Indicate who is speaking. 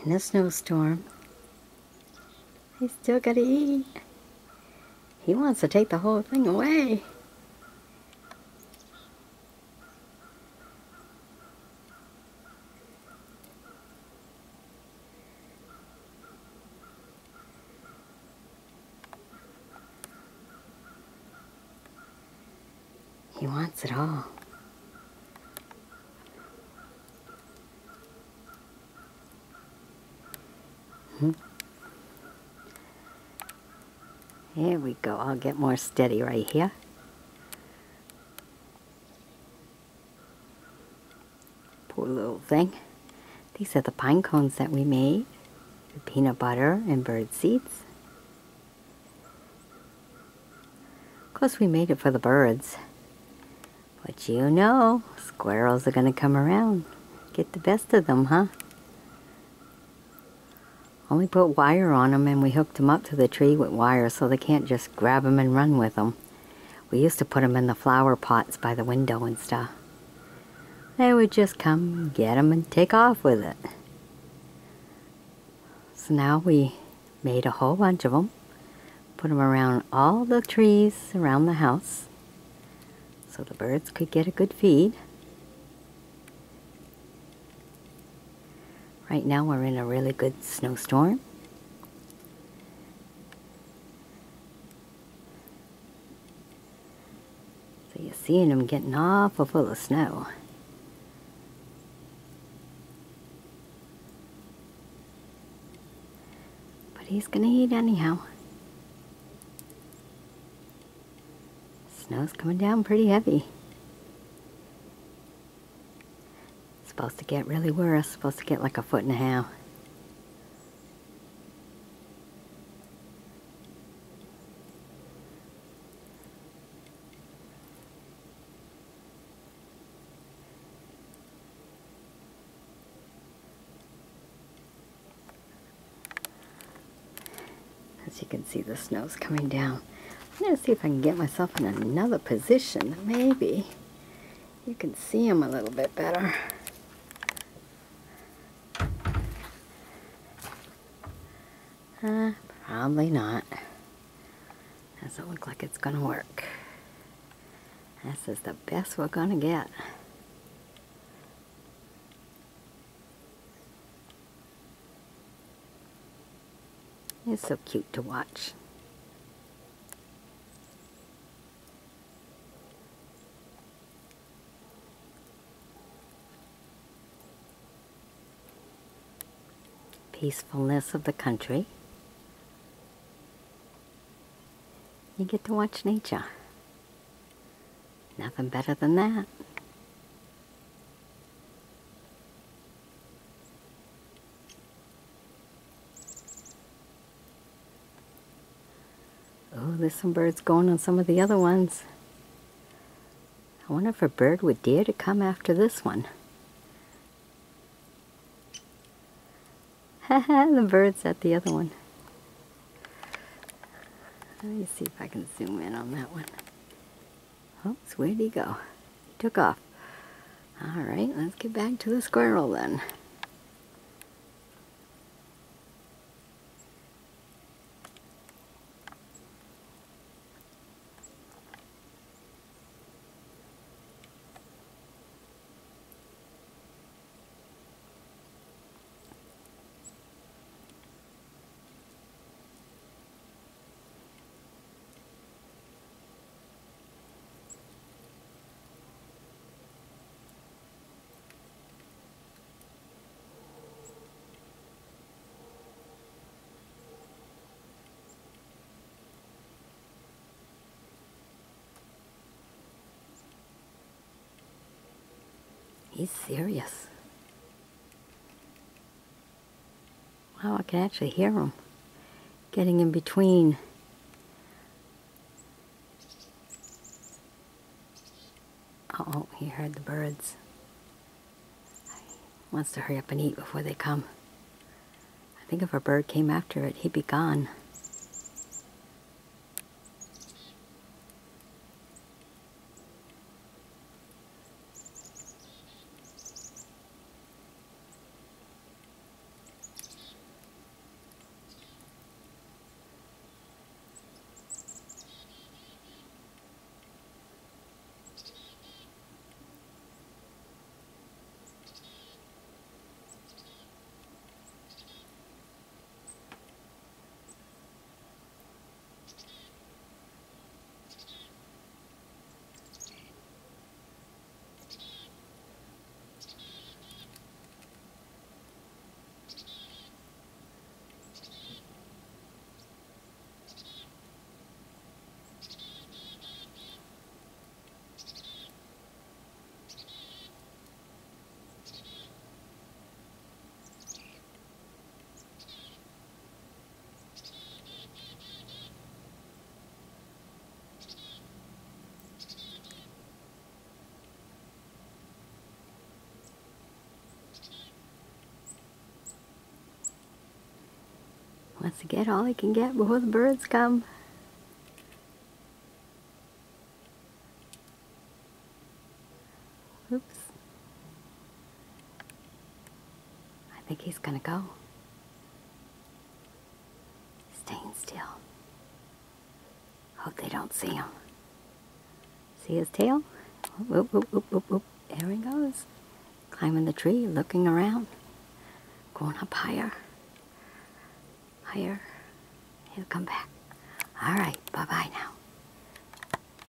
Speaker 1: In a snowstorm. He's still gotta eat. He wants to take the whole thing away. He wants it all. Here we go. I'll get more steady right here. Poor little thing. These are the pine cones that we made with peanut butter and bird seeds. Of course, we made it for the birds. But you know, squirrels are going to come around. Get the best of them, huh? Only put wire on them, and we hooked them up to the tree with wire so they can't just grab them and run with them. We used to put them in the flower pots by the window and stuff. They would just come, get them, and take off with it. So now we made a whole bunch of them, put them around all the trees around the house so the birds could get a good feed. Right now we're in a really good snowstorm. So you're seeing them getting awful full of snow. But he's gonna eat anyhow. Snow's coming down pretty heavy. It's supposed to get really worse. Supposed to get like 1.5 feet. As you can see, the snow's coming down. I'm going to see if I can get myself in another position. Maybe you can see them a little bit better. Probably not. Doesn't look like it's going to work. This is the best we're going to get. It's so cute to watch. Peacefulness of the country. You get to watch nature. Nothing better than that. Oh, there's some birds going on some of the other ones. I wonder if a bird would dare to come after this one. Haha, the bird's at the other one. Let me see if I can zoom in on that one. Oops, where'd he go? He took off. Alright, let's get back to the squirrel then. He's serious. Wow, I can actually hear him getting in between. Uh-oh, he heard the birds. He wants to hurry up and eat before they come. I think if a bird came after it, he'd be gone. Wants to get all he can get before the birds come. Oops. I think he's gonna go. Staying still. Hope they don't see him. See his tail? Whoop, whoop, whoop, whoop, whoop. There he goes. Climbing the tree, looking around. Going up higher. Higher. He'll come back. All right, bye-bye now.